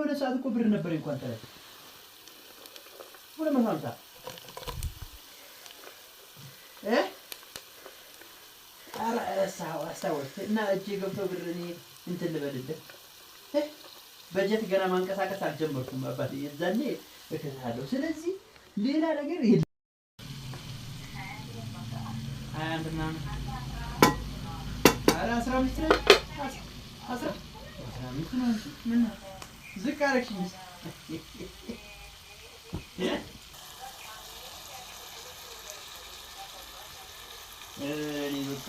የሆነ ሰዓት እኮ ብር ነበር እንኳን ተረፈ 250 አስታወስ እና እጄ ገብቶ ብር እኔ እንትን ልበልልህ በጀት ገና ማንቀሳቀስ አልጀመርኩም አባቴ የዛኔ እከታለሁ ስለዚህ ሌላ ነገር የለም አንድ ምናምን ኧረ 15 ነው 15 ነው ምን ዝቅ አደረግሽኝ እኔ በቃ